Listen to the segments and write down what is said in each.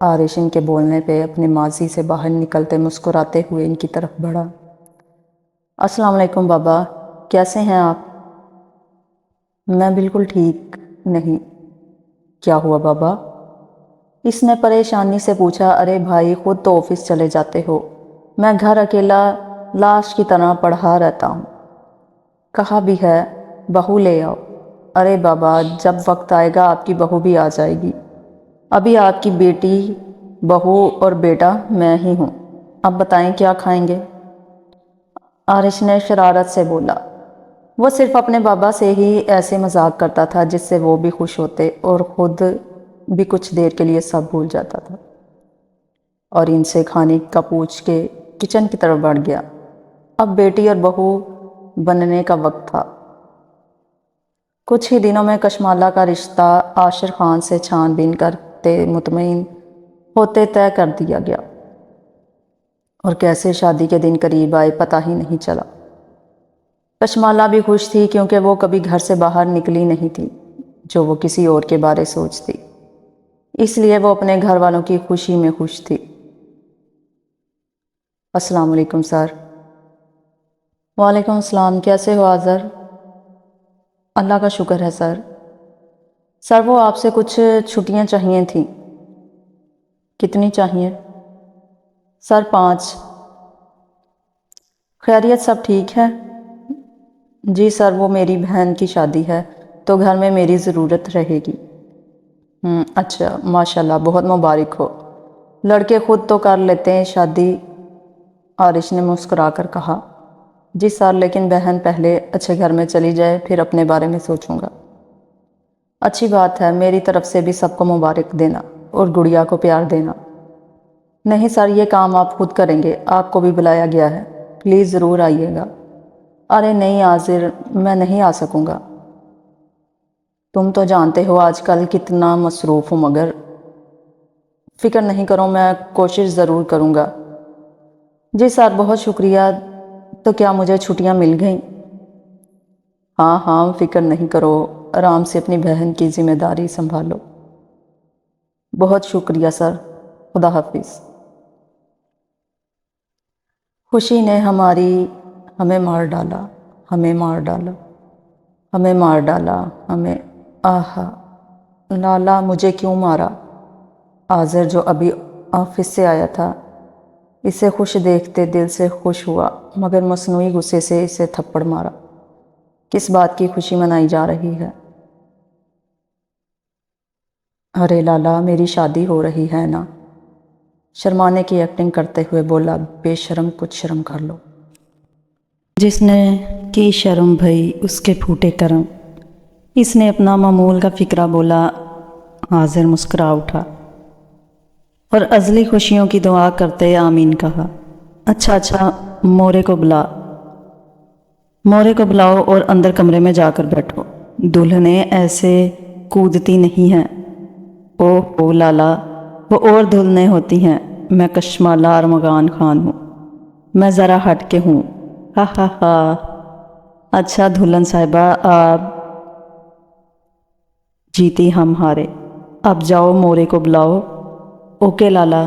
عارش ان کے بولنے پہ اپنے ماضی سے باہر نکلتے مسکراتے ہوئے ان کی طرف بڑھا۔ السلام علیکم بابا، کیسے ہیں آپ؟ میں بالکل ٹھیک نہیں۔ کیا ہوا بابا؟ اس نے پریشانی سے پوچھا۔ ارے بھائی، خود تو آفس چلے جاتے ہو، میں گھر اکیلا لاش کی طرح پڑھا رہتا ہوں۔ کہا بھی ہے بہو لے آؤ۔ ارے بابا، جب وقت آئے گا آپ کی بہو بھی آ جائے گی، ابھی آپ کی بیٹی، بہو اور بیٹا میں ہی ہوں۔ اب بتائیں کیا کھائیں گے؟ عارش نے شرارت سے بولا۔ وہ صرف اپنے بابا سے ہی ایسے مذاق کرتا تھا جس سے وہ بھی خوش ہوتے اور خود بھی کچھ دیر کے لیے سب بھول جاتا تھا، اور ان سے کھانے کا پوچھ کے کچن کی طرف بڑھ گیا۔ اب بیٹی اور بہو بننے کا وقت تھا۔ کچھ ہی دنوں میں کشمالہ کا رشتہ عاشر خان سے چھان بین کرتے مطمئن ہوتے طے کر دیا گیا، اور کیسے شادی کے دن قریب آئے پتہ ہی نہیں چلا۔ کشمالہ بھی خوش تھی کیونکہ وہ کبھی گھر سے باہر نکلی نہیں تھی جو وہ کسی اور کے بارے سوچتی، اس لیے وہ اپنے گھر والوں کی خوشی میں خوش تھی۔ السلام علیکم سر۔ وعلیکم السلام، کیسے ہو آذر؟ اللہ کا شکر ہے سر۔ سر وہ آپ سے کچھ چھٹیاں چاہیے تھیں۔ کتنی چاہیے؟ سر 5۔ خیریت سب ٹھیک ہے؟ جی سر، وہ میری بہن کی شادی ہے تو گھر میں میری ضرورت رہے گی۔ اچھا، ماشاءاللہ، بہت مبارک ہو۔ لڑکے خود تو کر لیتے ہیں شادی، عارش نے مسکرا کر کہا۔ جی سر، لیکن بہن پہلے اچھے گھر میں چلی جائے، پھر اپنے بارے میں سوچوں گا۔ اچھی بات ہے، میری طرف سے بھی سب کو مبارک دینا اور گڑیا کو پیار دینا۔ نہیں سر، یہ کام آپ خود کریں گے، آپ کو بھی بلایا گیا ہے، پلیز ضرور آئیے گا۔ ارے نہیں عاذر، میں نہیں آ سکوں گا۔ تم تو جانتے ہو آج کل کتنا مصروف ہوں، مگر فکر نہیں کرو، میں کوشش ضرور کروں گا۔ جی سر، بہت شکریہ۔ تو کیا مجھے چھٹیاں مل گئیں؟ ہاں ہاں، فکر نہیں کرو، آرام سے اپنی بہن کی ذمہ داری سنبھالو۔ بہت شکریہ سر، خدا حافظ۔ خوشی نے ہمیں مار ڈالا، ہمیں مار ڈالا، ہمیں مار ڈالا، ہمیں آہا لالا، مجھے کیوں مارا؟ آذر جو ابھی آفس سے آیا تھا اسے خوش دیکھتے دل سے خوش ہوا، مگر مصنوعی غصے سے اسے تھپڑ مارا۔ کس بات کی خوشی منائی جا رہی ہے؟ ارے لالا، میری شادی ہو رہی ہے نا؟ شرمانے کی ایکٹنگ کرتے ہوئے بولا۔ بے شرم، کچھ شرم کر لو۔ جس نے کی شرم بھئی اس کے پھوٹے کرم، اس نے اپنا معمول کا فکرہ بولا۔ عاذر مسکرا اٹھا اور ازلی خوشیوں کی دعا کرتے آمین کہا۔ اچھا، مورے کو بلاؤ اور اندر کمرے میں جا کر بیٹھو، دلہنیں ایسے کودتی نہیں ہیں۔ اوہ لالا، وہ اور دلہنیں ہوتی ہیں، میں کشمالہ ارمغان خان ہوں، میں ذرا ہٹ کے ہوں۔ ہا ہا ہا۔ اچھا دلہن صاحبہ، آپ جیتی ہم ہارے، اب جاؤ مورے کو بلاؤ۔ اوکے لالا۔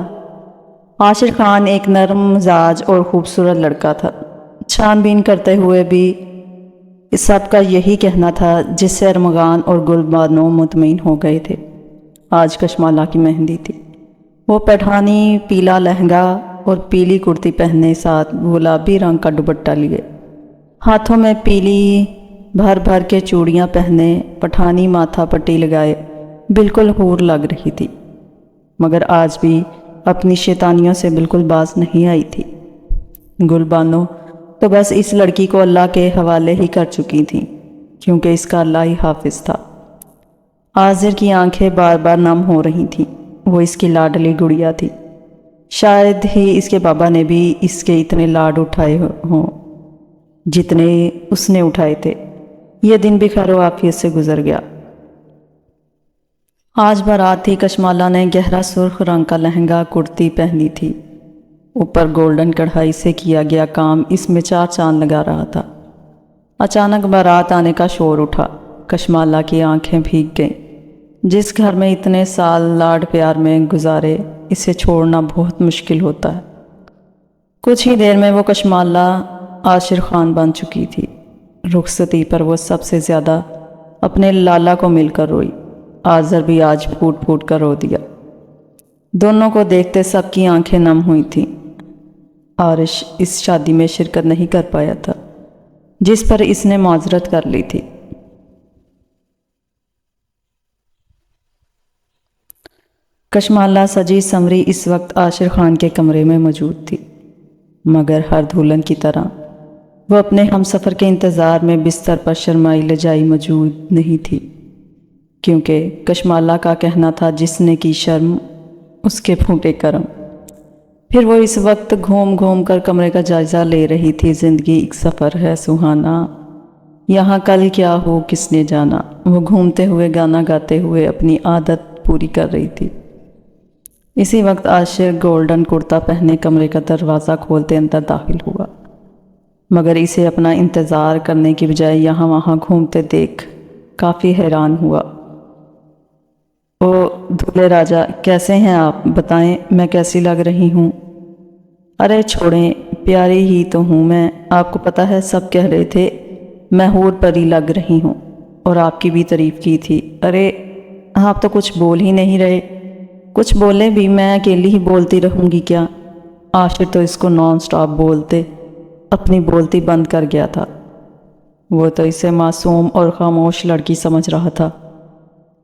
عاشر خان ایک نرم مزاج اور خوبصورت لڑکا تھا، چھان بین کرتے ہوئے بھی سب کا یہی کہنا تھا، جس سے ارمغان اور گل بانو مطمئن ہو گئے تھے۔ آج کشمالہ کی مہندی تھی۔ وہ پٹھانی پیلا لہنگا اور پیلی کرتی پہنے، ساتھ گلابی رنگ کا دوپٹہ لیے، ہاتھوں میں پیلی بھر بھر کے چوڑیاں پہنے، پٹھانی ماتھا پٹی لگائے، بالکل حور لگ رہی تھی، مگر آج بھی اپنی شیطانیوں سے بالکل باز نہیں آئی تھی۔ گل بانو تو بس اس لڑکی کو اللہ کے حوالے ہی کر چکی تھی، کیونکہ اس کا اللہ ہی حافظ تھا۔ عاذر کی آنکھیں بار بار نم ہو رہی تھیں، وہ اس کی لاڈلی گڑیا تھی، شاید ہی اس کے بابا نے بھی اس کے اتنے لاڈ اٹھائے ہوں جتنے اس نے اٹھائے تھے۔ یہ دن بھی خیر و عافیت سے گزر گیا۔ آج بارات تھی۔ کشمالہ نے گہرا سرخ رنگ کا لہنگا کرتی پہنی تھی، اوپر گولڈن کڑھائی سے کیا گیا کام اس میں چار چاند لگا رہا تھا۔ اچانک بارات آنے کا شور اٹھا، کشمالہ کی آنکھیں بھیگ گئیں۔ جس گھر میں اتنے سال لاڈ پیار میں گزارے اسے چھوڑنا بہت مشکل ہوتا ہے۔ کچھ ہی دیر میں وہ کشمالہ عاشر خان بن چکی تھی۔ رخصتی پر وہ سب سے زیادہ اپنے لالا کو مل کر روئی۔ آذر بھی آج پھوٹ پھوٹ کر رو دیا۔ دونوں کو دیکھتے سب کی آنکھیں نم ہوئی تھیں۔ عارش اس شادی میں شرکت نہیں کر پایا تھا جس پر اس نے معذرت کر لی تھی۔ کشمالہ سجی سنوری اس وقت عاشر خان کے کمرے میں موجود تھی، مگر ہر دلہن کی طرح وہ اپنے ہم سفر کے انتظار میں بستر پر شرمائی لجائی موجود نہیں تھی، کیونکہ کشمالہ کا کہنا تھا جس نے کی شرم اس کے پھوٹے کرم۔ پھر وہ اس وقت گھوم گھوم کر کمرے کا جائزہ لے رہی تھی۔ زندگی ایک سفر ہے سہانا، یہاں کل کیا ہو کس نے جانا۔ وہ گھومتے ہوئے گانا گاتے ہوئے اپنی عادت پوری کر رہی تھی۔ اسی وقت عاشر گولڈن کرتا پہنے کمرے کا دروازہ کھولتے اندر داخل ہوا، مگر اسے اپنا انتظار کرنے کی بجائے یہاں وہاں گھومتے دیکھ کافی حیران ہوا۔ او دولہے راجا، کیسے ہیں آپ؟ بتائیں میں کیسی لگ رہی ہوں؟ ارے چھوڑیں، پیاری ہی تو ہوں میں۔ آپ کو پتہ ہے سب کہہ رہے تھے میں حور پری لگ رہی ہوں، اور آپ کی بھی تعریف کی تھی۔ ارے آپ تو کچھ بول ہی نہیں رہے۔ کچھ بولے بھی، میں اکیلی ہی بولتی رہوں گی کیا؟ عاشر تو اس کو نان سٹاپ بولتے اپنی بولتی بند کر گیا تھا۔ وہ تو اسے معصوم اور خاموش لڑکی سمجھ رہا تھا،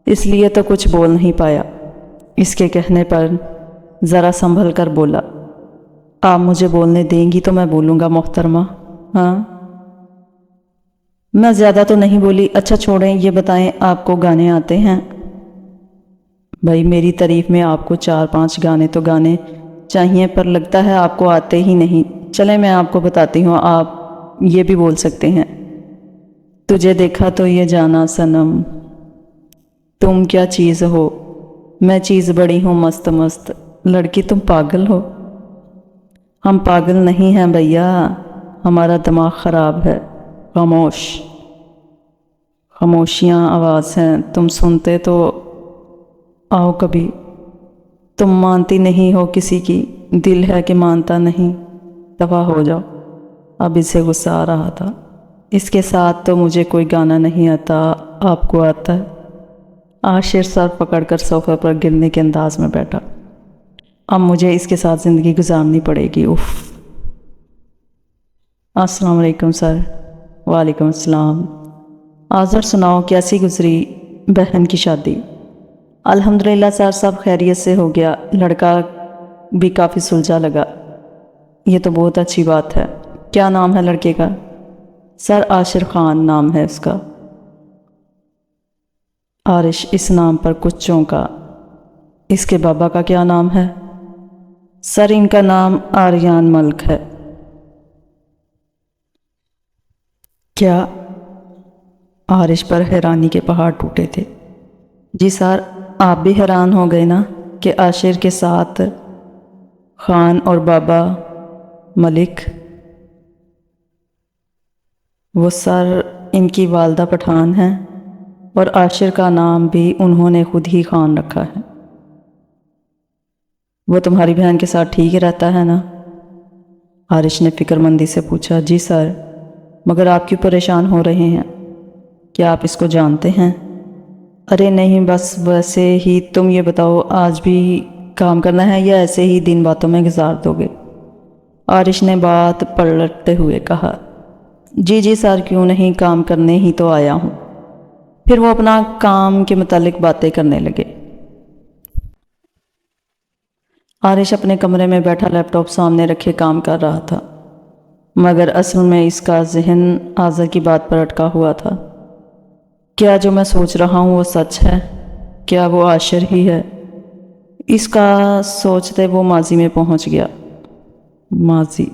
اس لیے تو کچھ بول نہیں پایا۔ اس کے کہنے پر ذرا سنبھل کر بولا، آپ مجھے بولنے دیں گی تو میں بولوں گا محترمہ۔ ہاں میں زیادہ تو نہیں بولی۔ اچھا چھوڑیں، یہ بتائیں آپ کو گانے آتے ہیں؟ بھائی میری تعریف میں آپ کو 4-5 گانے تو گانے چاہیے، پر لگتا ہے آپ کو آتے ہی نہیں۔ چلیں میں آپ کو بتاتی ہوں، آپ یہ بھی بول سکتے ہیں۔ تجھے دیکھا تو یہ جانا صنم، تم کیا چیز ہو، میں چیز بڑی ہوں مست مست، لڑکی تم پاگل ہو۔ ہم پاگل نہیں ہیں بھیا، ہمارا دماغ خراب ہے۔ خاموش، خاموشیاں آواز ہیں، تم سنتے تو آؤ کبھی۔ تم مانتی نہیں ہو کسی کی، دل ہے کہ مانتا نہیں، دفع ہو جاؤ۔ اب اسے غصہ آ رہا تھا۔ اس کے ساتھ تو مجھے کوئی گانا نہیں آتا، آپ کو آتا ہے؟ عاشر سر پکڑ کر صوفے پر گرنے کے انداز میں بیٹھا۔ اب مجھے اس کے ساتھ زندگی گزارنی پڑے گی۔ اف۔ السلام علیکم سر۔ وعلیکم السلام۔ آذر سناؤ کیسی گزری بہن کی شادی؟ الحمدللہ سر، سب خیریت سے ہو گیا، لڑکا بھی کافی سلجھا لگا۔ یہ تو بہت اچھی بات ہے۔ کیا نام ہے لڑکے کا؟ سر عاشر خان نام ہے اس کا۔ عارش اس نام پر کچھ چونکا۔ اس کے بابا کا کیا نام ہے؟ سر ان کا نام آریان ملک ہے۔ کیا؟ عارش پر حیرانی کے پہاڑ ٹوٹے تھے۔ جی سر، آپ بھی حیران ہو گئے نا کہ عاشر کے ساتھ خان اور بابا ملک؟ وہ سر ان کی والدہ پٹھان ہیں، اور عاشر کا نام بھی انہوں نے خود ہی خان رکھا ہے۔ وہ تمہاری بہن کے ساتھ ٹھیک رہتا ہے نا؟ عارش نے فکر مندی سے پوچھا۔ جی سر، مگر آپ کیوں پریشان ہو رہے ہیں؟ کیا آپ اس کو جانتے ہیں؟ ارے نہیں، بس ویسے ہی۔ تم یہ بتاؤ، آج بھی کام کرنا ہے یا ایسے ہی دن باتوں میں گزار دو گے؟ عارش نے بات پلٹتے ہوئے کہا۔ جی سر، کیوں نہیں، کام کرنے ہی تو آیا ہوں۔ پھر وہ اپنا کام کے متعلق باتیں کرنے لگے۔ عارش اپنے کمرے میں بیٹھا لیپ ٹاپ سامنے رکھے کام کر رہا تھا، مگر اصل میں اس کا ذہن آذر کی بات پر اٹکا ہوا تھا۔ کیا جو میں سوچ رہا ہوں وہ سچ ہے؟ کیا وہ عاشر ہی ہے؟ اس کا سوچتے وہ ماضی میں پہنچ گیا۔ ماضی؟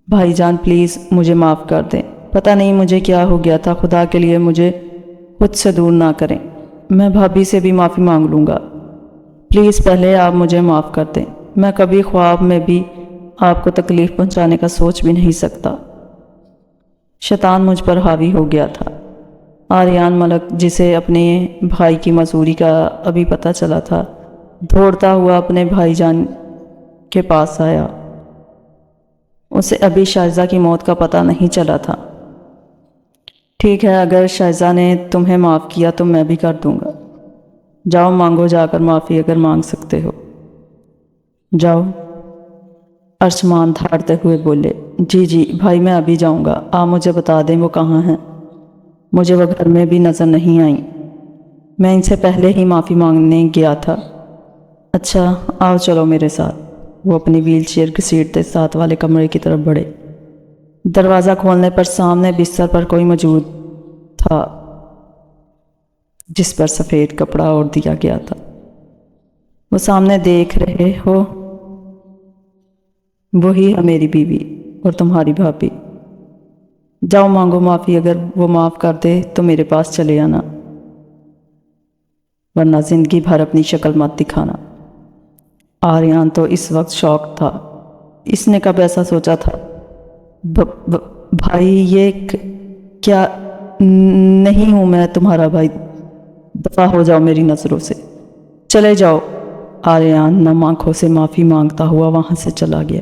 بھائی جان پلیز مجھے معاف کر دیں، پتہ نہیں مجھے کیا ہو گیا تھا، خدا کے لیے مجھے خود سے دور نہ کریں۔ میں بھابھی سے بھی معافی مانگ لوں گا، پلیز پہلے آپ مجھے معاف کر دیں۔ میں کبھی خواب میں بھی آپ کو تکلیف پہنچانے کا سوچ بھی نہیں سکتا۔ شیطان مجھ پر حاوی ہو گیا تھا۔ آریان ملک جسے اپنے بھائی کی مزدوری کا ابھی پتہ چلا تھا دوڑتا ہوا اپنے بھائی جان کے پاس آیا۔ اسے ابھی شائزہ کی موت کا پتہ نہیں چلا تھا۔ ٹھیک ہے، اگر شائزہ نے تمہیں معاف کیا تو میں بھی کر دوں گا۔ جاؤ مانگو جا کر معافی اگر مانگ سکتے ہو۔ جاؤ، ارشمان دھاڑتے ہوئے بولے۔ جی بھائی، میں ابھی جاؤں گا۔ آپ مجھے بتا دیں وہ کہاں ہیں؟ مجھے وہ گھر میں بھی نظر نہیں آئیں، میں ان سے پہلے ہی معافی مانگنے گیا تھا۔ اچھا، آؤ چلو میرے ساتھ۔ وہ اپنی ویل چیئر گھسیٹتے ساتھ والے کمرے کی طرف بڑھے۔ دروازہ کھولنے پر سامنے بستر پر کوئی موجود تھا جس پر سفید کپڑا اوڑھ دیا گیا تھا۔ وہ سامنے دیکھ رہے ہو، وہی ہے میری بیوی اور تمہاری بھابھی۔ جاؤ مانگو معافی، اگر وہ معاف کر دے تو میرے پاس چلے آنا، ورنہ زندگی بھر اپنی شکل مت دکھانا۔ آریان تو اس وقت شوق تھا۔ اس نے کب ایسا سوچا تھا؟ بھائی، یہ کیا؟ نہیں ہوں میں تمہارا بھائی، دفع ہو جاؤ میری نظروں سے، چلے جاؤ۔ آریان نم آنکھوں سے معافی مانگتا ہوا وہاں سے چلا گیا۔